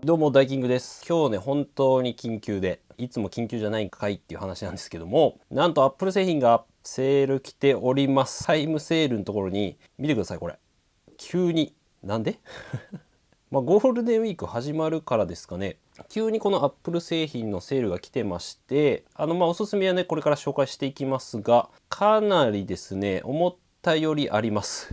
どうも、ダイキングです。今日ね、本当に緊急で、いつも緊急じゃないんかいっていう話なんですけども、なんと Apple 製品がセール来ております。タイムセールのところに、見てください、これ。急に。なんでゴールデンウィーク始まるからですかね。急にこの Apple 製品のセールが来てまして、おすすめはね、これから紹介していきますが、かなりですね、思ったよりあります。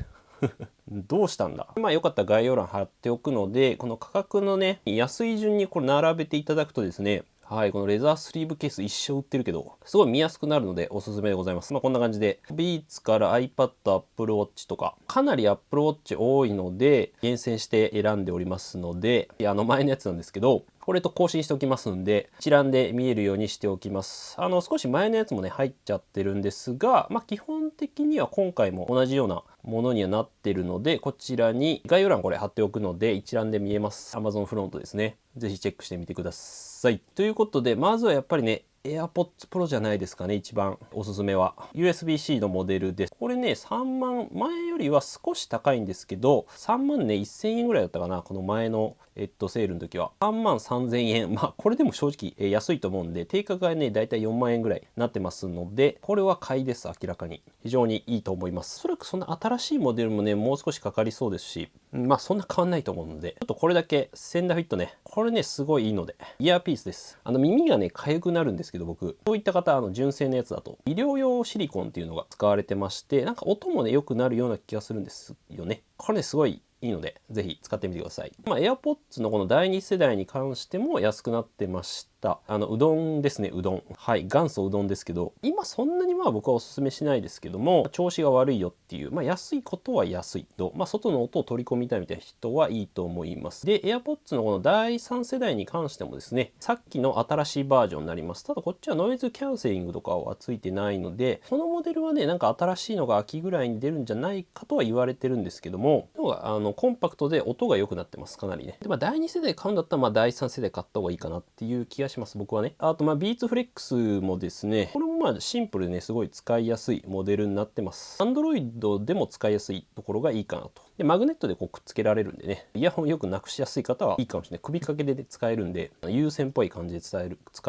どうしたんだ。よかったら概要欄貼っておくので、この価格のね、安い順にこれ並べていただくとですね、はい、このレザースリーブケース一生売ってるけど、すごい見やすくなるのでおすすめでございます。こんな感じで、ビーツから iPad、Apple Watch とか、かなり Apple Watch 多いので、厳選して選んでおりますので、前のやつなんですけど、これと更新しておきますんで、一覧で見えるようにしておきます。少し前のやつもね、入っちゃってるんですが、基本的には今回も同じようなものにはなってるので、こちらに概要欄これ貼っておくので、一覧で見えます。Amazon フロントですね。ぜひチェックしてみてください。ということで、まずはやっぱりね、AirPods Pro じゃないですかね、一番おすすめは。USB-C のモデルです。これね、3万、前よりは少し高いんですけど、3万ね、1000円ぐらいだったかな、この前の、セールの時は。3万3000円。これでも正直、安いと思うんで、定価がね、だいたい4万円ぐらいになってますので、これは買いです、明らかに。非常にいいと思います。おそらくそんな新しいモデルもね、もう少しかかりそうですし、そんな変わんないと思うので、ちょっとこれだけ、センダーフィットね、これね、すごいいいので、イヤーピースです。耳がね、痒くなるんですけど、僕、そういった方、純正のやつだと、医療用シリコンっていうのが使われてまして、なんか音もね、良くなるような気がするんですよね。これね、すごいいいので、ぜひ使ってみてください。AirPods のこの第2世代に関しても安くなってました。うどんですね、うどん。はい、元祖うどんですけど、今そんなに僕はおすすめしないですけども、調子が悪いよっていう、安いことは安いと、外の音を取り込みたいみたいな人はいいと思います。で、AirPods のこの第3世代に関してもですね、さっきの新しいバージョンになります。ただこっちはノイズキャンセリングとかはついてないので、このモデルはね、なんか新しいのが秋ぐらいに出るんじゃないかとは言われてるんですけども、要はコンパクトで音が良くなってます、かなりね。で、第2世代買うんだったら第3世代買った方がいいかなっていう気がします、僕はね。あと、ビーツフレックスもですね、これもシンプルでね、すごい使いやすいモデルになってます。Android でも使いやすいところがいいかなと。で、マグネットでこうくっつけられるんでね、イヤホンよくなくしやすい方はいいかもしれない。首掛けで使えるんで、有線っぽい感じで使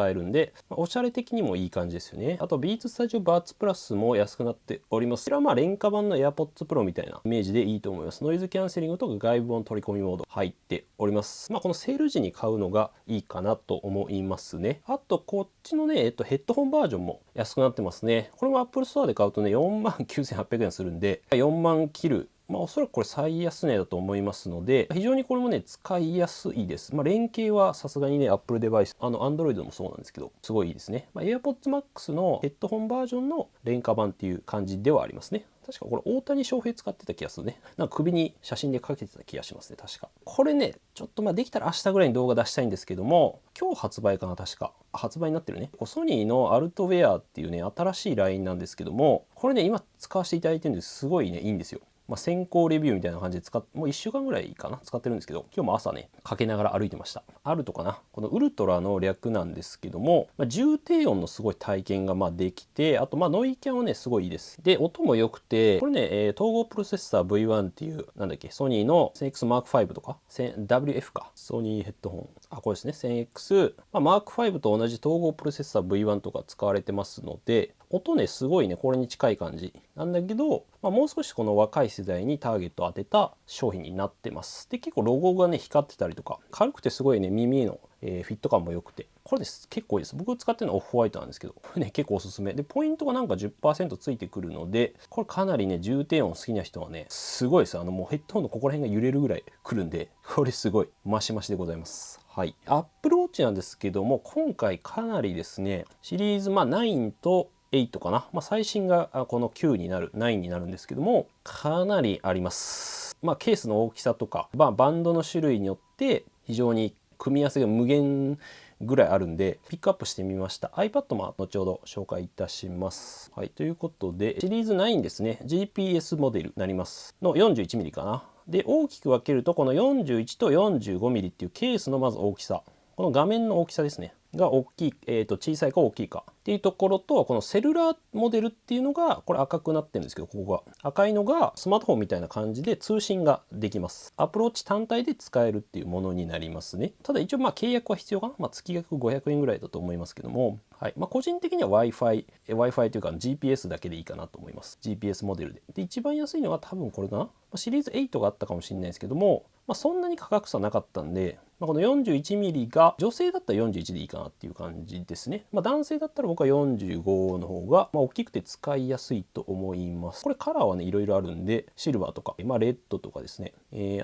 えるんで、おしゃれ的にもいい感じですよね。あと、ビーツスタジオバーツプラスも安くなっております。こちらは廉価版の AirPods Pro みたいなイメージでいいと思います。ノイズキャンセリングとか外部音取り込みモード入っております。このセール時に買うのがいいかなと思いますね。あと、こっちのね、ヘッドホンバージョンも安くなってますね。これも Apple Store で買うとね、49,800円するんで、4万切る。おそらくこれ最安値だと思いますので、非常にこれもね、使いやすいです。連携はさすがにね、Apple デバイス、Android もそうなんですけど、すごいいいですね。AirPods Max のヘッドホンバージョンの廉価版っていう感じではありますね。確かこれ大谷翔平使ってた気がするね。なんか首に写真でかけてた気がしますね、確か。これね、ちょっとできたら明日ぐらいに動画出したいんですけども、今日発売かな、確か。発売になってるね。ソニーのアルトウェアっていうね、新しいラインなんですけども、これね、今使わせていただいてるんですすごいね、いいんですよ。先行レビューみたいな感じでもう1週間ぐらいかな使ってるんですけど、今日も朝ね、かけながら歩いてました。アルトかな、このウルトラの略なんですけども、重低音のすごい体験ができて、あとノイキャンはね、すごいいいです。で、音も良くて、これね、統合プロセッサー V1 っていう、なんだっけ、ソニーの 1000X Mark V とか、WF か、ソニーヘッドホン。これですね、1000X、Mark V と同じ統合プロセッサー V1 とか使われてますので、音ね、すごいね、これに近い感じなんだけど、もう少しこの若い世代にターゲットを当てた商品になってます。で、結構ロゴがね、光ってたりとか、軽くてすごいね、耳のフィット感も良くて、これです結構いいです。僕使ってるのはオフホワイトなんですけど、ね、結構おすすめ。で、ポイントがなんか 10% ついてくるので、これかなりね、重低音好きな人はね、すごいです。もうヘッドホンのここら辺が揺れるぐらい来るんで、これすごい、マシマシでございます。はい。Apple Watch なんですけども、今回かなりですね、シリーズ9と8かな、最新がこの9になる9になるんですけども、かなりあります。ケースの大きさとか、バンドの種類によって非常に組み合わせが無限ぐらいあるんで、ピックアップしてみました。iPad も後ほど紹介いたします。はい、ということで、シリーズ9ですね、GPS モデルになりますの 41mm かな。で、大きく分けるとこの41と 45mm っていうケースのまず大きさこの画面の大きさですねが大きい、小さいか大きいかっていうところと、このセルラーモデルっていうのがこれ赤くなってるんですけど、ここが赤いのがスマートフォンみたいな感じで通信ができます。アプローチ単体で使えるっていうものになりますね。ただ一応契約は必要かな、月額500円ぐらいだと思いますけども、はい、個人的には Wi-Fi というか GPS だけでいいかなと思います。 GPS モデルで一番安いのは多分これかな、シリーズ8があったかもしれないですけども、そんなに価格差なかったんで、この 41mm が女性だったら41でいいかなっていう感じですね。男性だったら僕は45の方が大きくて使いやすいと思います。これカラーはねいろいろあるんで、シルバーとか、レッドとかですね、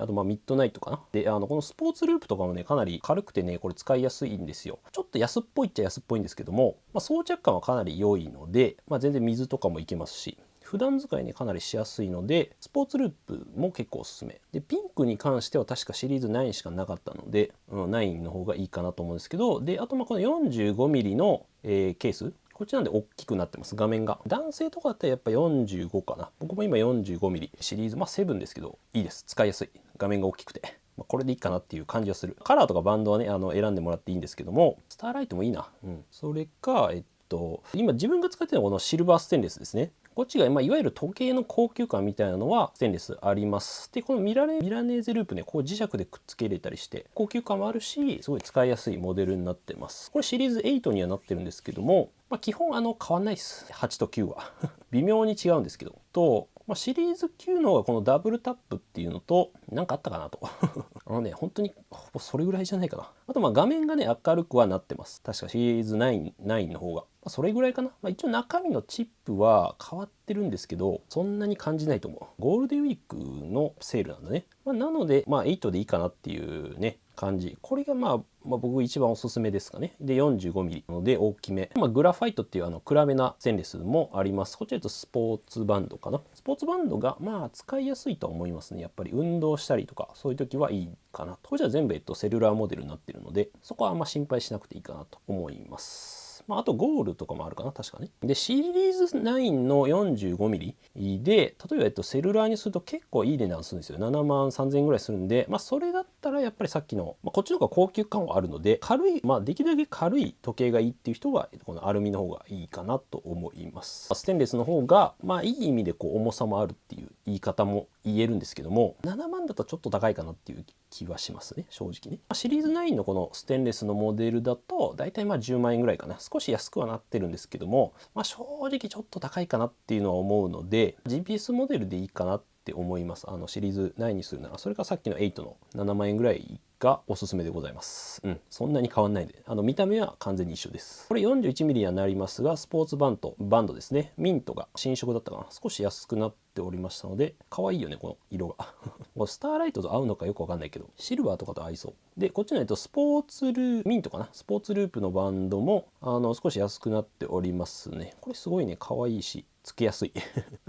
あとミッドナイトかな。でこのスポーツループとかもねかなり軽くてねこれ使いやすいんですよ。ちょっと安っぽいっちゃ安っぽいんですけども、装着感はかなり良いので、全然水とかもいけますし、普段使いにかなりしやすいので、スポーツループも結構おすすめで、ピンクに関しては確かシリーズ9しかなかったので、9の方がいいかなと思うんですけど、であとこの 45mm の、ケース、こっちなんで大きくなってます。画面が男性とかだったらやっぱ45かな。僕も今 45mm シリーズ7ですけど、いいです、使いやすい、画面が大きくてこれでいいかなっていう感じはする。カラーとかバンドはね選んでもらっていいんですけども、スターライトもいいな。それか今自分が使ってるのはこのシルバーステンレスですね。こっちが、いわゆる時計の高級感みたいなのはステンレスあります。でこのミラネーゼループね、こう磁石でくっつけれたりして高級感もあるし、すごい使いやすいモデルになってます。これシリーズ8にはなってるんですけども、基本変わんないです。8と9は微妙に違うんですけどシリーズ9の方がこのダブルタップっていうのと何かあったかなと本当にほぼそれぐらいじゃないかな。あと画面がね明るくはなってます。確かシリーズ9の方がそれぐらいかな。一応中身のチップは変わってるんですけど、そんなに感じないと思う。ゴールデンウィークのセールなんだね。なので8でいいかなっていうね感じ。これが僕一番おすすめですかね。で 45mm なので大きめ、グラファイトっていう暗めなステンレスもあります。こっちだとスポーツバンドかな。スポーツバンドが使いやすいとは思いますね。やっぱり運動したりとかそういう時はいいかなと。これじゃ全部セルラーモデルになってるので、そこはあんま心配しなくていいかなと思います。あとゴールとかもあるかな、確かね。でシリーズ9の 45mm で例えばセルラーにすると結構いい値段するんですよ。7万3000円ぐらいするんで、それだったらやっぱりさっきの、こっちの方が高級感はあるので、軽い、できるだけ軽い時計がいいっていう人はこのアルミの方がいいかなと思います。ステンレスの方がいい意味で重さもあるっていう言い方も言えるんですけども、7万だとちょっと高いかなっていう気はしますね、正直ね。シリーズ9のこのステンレスのモデルだとだいたい10万円ぐらいかな。少し安くはなってるんですけども、正直ちょっと高いかなっていうのは思うので GPS モデルでいいかなって思います。シリーズ9にするなら。それかさっきの8の7万円ぐらいがおすすめでございます。そんなに変わんないで、見た目は完全に一緒です。これ 41mm にはなりますが、スポーツバンドですね。ミントが新色だったかな、少し安くなっておりましたので、可愛いよねこの色がスターライトと合うのかよくわかんないけど、シルバーとかと合いそうで、こっちのスポーツミントかな、スポーツループのバンドも少し安くなっておりますね。これすごいね可愛いしつけやすい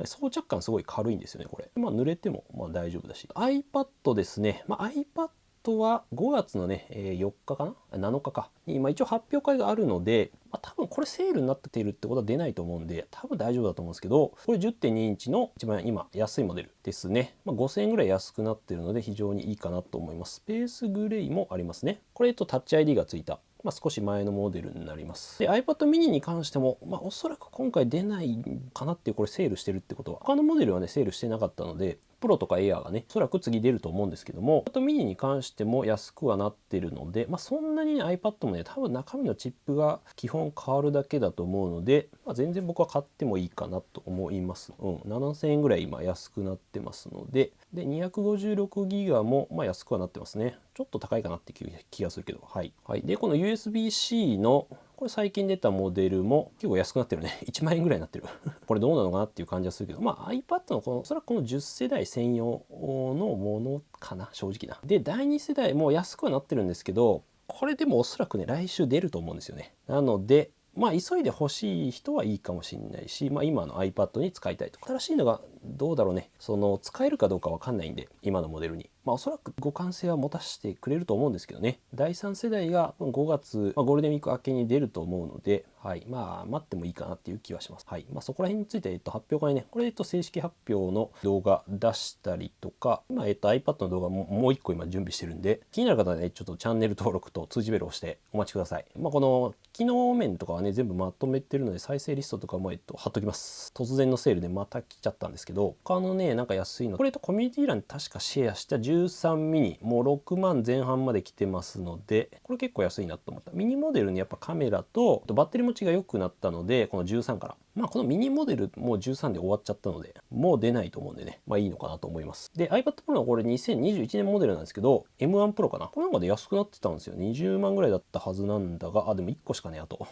装着感すごい軽いんですよねこれ。濡れても大丈夫だし。 iPad ですね。iPadは5月のね、4日かな7日かに一応発表会があるので、多分これセールになっているってことは出ないと思うんで多分大丈夫だと思うんですけど、これ 10.2 インチの一番今安いモデルですね。5000円ぐらい安くなってるので非常にいいかなと思います。スペースグレイもありますね。これタッチ ID がついた少し前のモデルになります。で iPad mini に関しても、おそらく今回出ないかなっていう、これセールしてるってことは他のモデルはねセールしてなかったので、プロとかエアーがねおそらく次出ると思うんですけども、iPad mini に関しても安くはなってるので、そんなにね iPad もね多分中身のチップが基本変わるだけだと思うので、全然僕は買ってもいいかなと思います。7000円ぐらい今安くなってますので、256ギガも安くはなってますね。ちょっと高いかなって気がするけど、はい。でこの USB-C のこれ最近出たモデルも結構安くなってるね。1万円ぐらいになってるこれどうなのかなっていう感じはするけど、iPad のおそらくこの10世代専用のものかな、正直な。で第2世代も安くはなってるんですけど、これでもおそらくね来週出ると思うんですよね。なので急いで欲しい人はいいかもしれないし、今の iPad に使いたいとか。新しいのがどうだろうね、その使えるかどうかわかんないんで、今のモデルにおそらく互換性は持たせてくれると思うんですけどね。第3世代が5月、ゴールデンウィーク明けに出ると思うので、はい、待ってもいいかなっていう気はします。はい、そこら辺について、発表会ね、これ、正式発表の動画出したりとか、今、iPad の動画もう一個今準備してるんで、気になる方はね、ちょっとチャンネル登録と通知ベルを押してお待ちください。この機能面とかはね、全部まとめてるので、再生リストとかも貼っときます。突然のセールでまた来ちゃったんですけど、他のね、なんか安いの、これとコミュニティ欄に確かシェアした13ミニ、もう6万前半まで来てますので、これ結構安いなと思った。ミニモデルにやっぱカメラとバッテリー持ちが良くなったので、この13から。このミニモデルもう13で終わっちゃったので、もう出ないと思うんでね、いいのかなと思います。で、iPad Pro のこれ2021年モデルなんですけど、M1 Pro かな。これなんかで安くなってたんですよ。20万ぐらいだったはずなんだが、でも1個しかね、あと。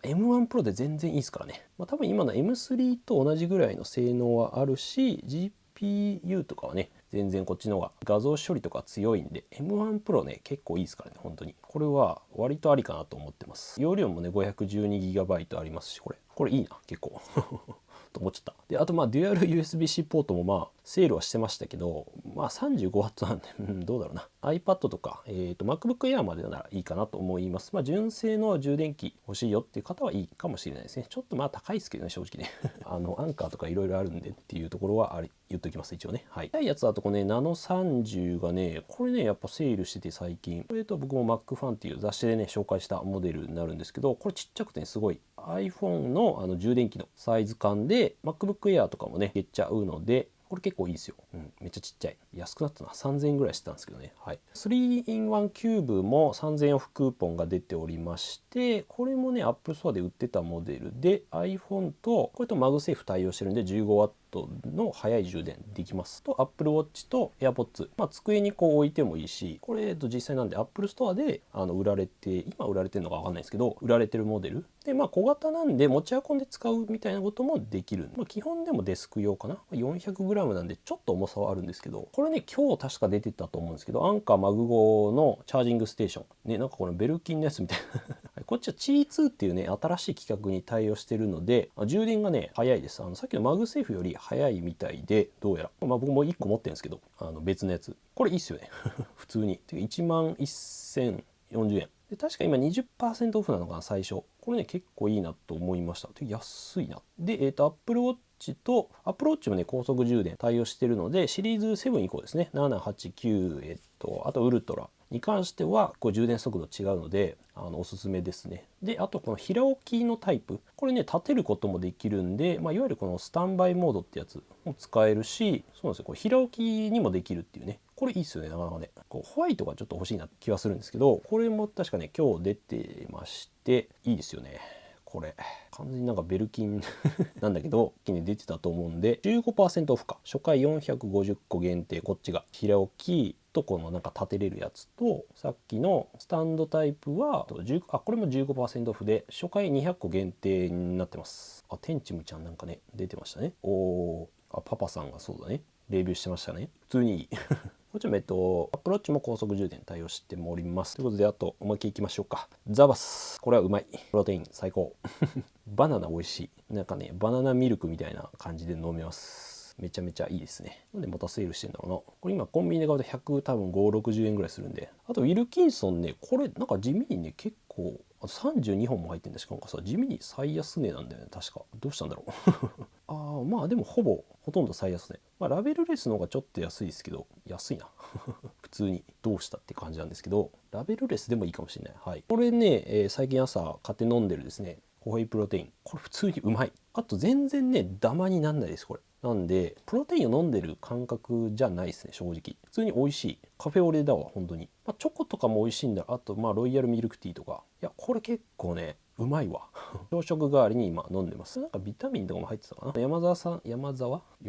M1 Pro で全然いいですからね。多分今の M3 と同じぐらいの性能はあるし、GPU とかはね、全然こっちの方が画像処理とか強いんで M1 Pro ね結構いいですからね。本当にこれは割とありかなと思ってます。容量もね 512GB ありますし、これいいな結構と思っちゃった。であとデュアル USB-C ポートもセールはしてましたけど35W なんで、どうだろうな。 iPad とか、MacBook Air までならいいかなと思います。純正の充電器欲しいよっていう方はいいかもしれないですね。ちょっと高いですけどね、正直ねアンカーとかいろいろあるんでっていうところは言っときます一応ね。はい。いいやつだとこれね、ナノ30がね、これねやっぱセールしてて最近、これと僕も Mac ファンっていう雑誌でね紹介したモデルになるんですけど、これちっちゃくてねすごい iPhone の充電器のサイズ感で MacBook Air とかもねいけちゃうので、これ結構いいですよ。めっちゃちっちゃい。安くなったな。3000円ぐらいしてたんですけどね。はい。3-in-1 キューブも3000円オフクーポンが出ておりまして、これもね、Apple Store で売ってたモデルで、iPhone と、これと MagSafe 対応してるんで 15W の速い充電できますと、 Apple Watch と AirPods、机に置いてもいいし、これ実際なんで Apple Store で売られて、今売られてるのか分かんないですけど売られてるモデルで、小型なんで持ち運んで使うみたいなこともできる。基本でもデスク用かな。400g なんでちょっと重さはあるんですけど、これね今日確か出てたと思うんですけど、アンカーマグ号のチャージングステーションね、なんかこのベルキンのやつみたいなこっちは Qi2 っていうね新しい規格に対応してるので、充電がね早いです。さっきのマグセーフより早いみたいで、どうやら僕も1個持ってるんですけど、別のやつこれいいっすよね普通に。てか1万1040円で、確か今 20% オフなのかな最初。これね結構いいなと思いました。で安いな。でApple Watch と Apple Watch もね高速充電対応してるので、シリーズ7以降ですね、789、あとウルトラに関しては充電速度違うのでおすすめですね。であとこの平置きのタイプ、これね立てることもできるんで、いわゆるこのスタンバイモードってやつも使えるし、そうなんですよ、これ平置きにもできるっていうね、これいいっすよね。なかなかねホワイトがちょっと欲しいなって気はするんですけど、これも確かね今日出てましていいですよね。これ完全になんかベルキンなんだけど一気に出てたと思うんで 15% オフか。初回450個限定、こっちが平置きとこのなんか立てれるやつと、さっきのスタンドタイプはこれも 15% オフで初回200個限定になってます。テンチムちゃんなんかね出てましたね。パパさんがそうだねレビューしてましたね。普通にいいこっちもアプローチも高速充電対応しております。ということで、あと思いっきりいきましょうか。ザバス、これはうまい。プロテイン最高バナナ美味しい。なんかねバナナミルクみたいな感じで飲めます。めちゃめちゃいいですね。なんでまたセールしてんだろうな。これ今コンビニで買うと100多分560円ぐらいするんで。あとウィルキンソンね、これなんか地味にね結構、あと32本も入ってんだし、かもさ地味に最安値なんだよね確か。どうしたんだろうでもほとんど最安値。ラベルレスの方がちょっと安いですけど、安いな普通にどうしたって感じなんですけど、ラベルレスでもいいかもしれない。はい。これね、最近朝買って飲んでるですねホエイプロテイン、これ普通にうまい。あと全然ねダマになんないですこれ。なんでプロテインを飲んでる感覚じゃないですね正直。普通に美味しいカフェオレだわ本当に。チョコとかも美味しいんだ。あとロイヤルミルクティーとか、いやこれ結構ねうまいわ朝食代わりに今飲んでます。なんかビタミンとかも入ってたかな。山沢いや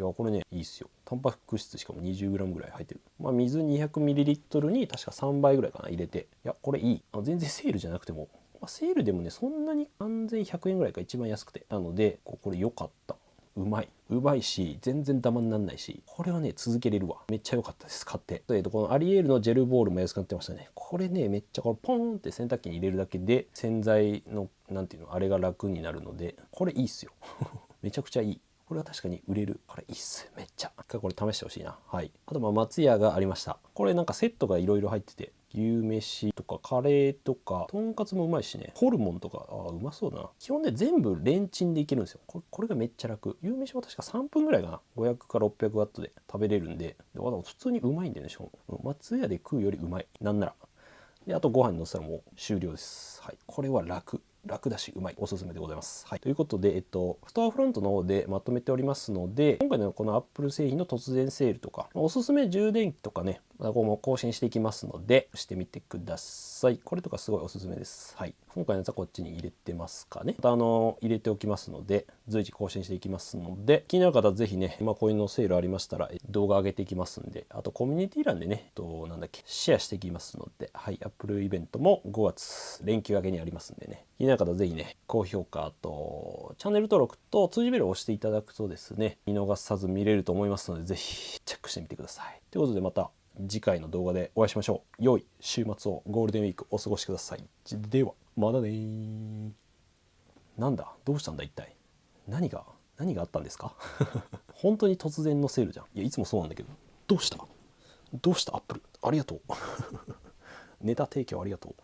これねいいっすよ。タンパク質しかも 20g ぐらい入ってる。水 200ml に確か3倍ぐらいかな入れて、いやこれいい。全然セールじゃなくても、セールでもねそんなに3100円ぐらいか一番安くて、なのでこれ良かった。うまいし全然ダマになんないし、これはね続けれるわ。めっちゃ良かったです買って。このアリエールのジェルボールも安くなってましたね。これねめっちゃこれポンって洗濯機に入れるだけで洗剤のなんていうのあれが楽になるので、これいいっすよめちゃくちゃいい。これは確かに売れる。これいいっす。めっちゃ。一回これ試してほしいな。はい。あと松屋がありました。これなんかセットがいろいろ入ってて、牛飯とかカレーとか、とんかつもうまいしね。ホルモンとか、うまそうだな。基本で全部レンチンでいけるんですよ。これがめっちゃ楽。牛飯も確か3分ぐらいかな。500か600ワットで食べれるんで。普通にうまいんだよね、しかも。松屋で食うよりうまい。なんなら。で、あとご飯にのせたらもう終了です。はい。これは楽だしうまい、おすすめでございます。はい、ということで、ストアフロントの方でまとめておりますので、今回のこの Apple 製品の突然セールとかおすすめ充電器とかね、ここも更新していきますのでしてみてください。これとかすごいおすすめです。はい、今回のやつはこっちに入れてますかね。また入れておきますので随時更新していきますので、気になる方はぜひね、こういうのセールありましたら動画上げていきますんで、あとコミュニティ欄でね、シェアしていきますので、はい、Apple イベントも5月連休明けにありますんでね、気になる方はぜひね、高評価とチャンネル登録と通知ベルを押していただくとですね、見逃さず見れると思いますので、ぜひチェックしてみてください。ということで、また次回の動画でお会いしましょう。良い週末を、ゴールデンウィークお過ごしください。ではまだね。なんだ、どうしたんだ一体。何があったんですか本当に突然のセールじゃん。いや、いつもそうなんだけど。どうしたアップル、ありがとうネタ提供ありがとう。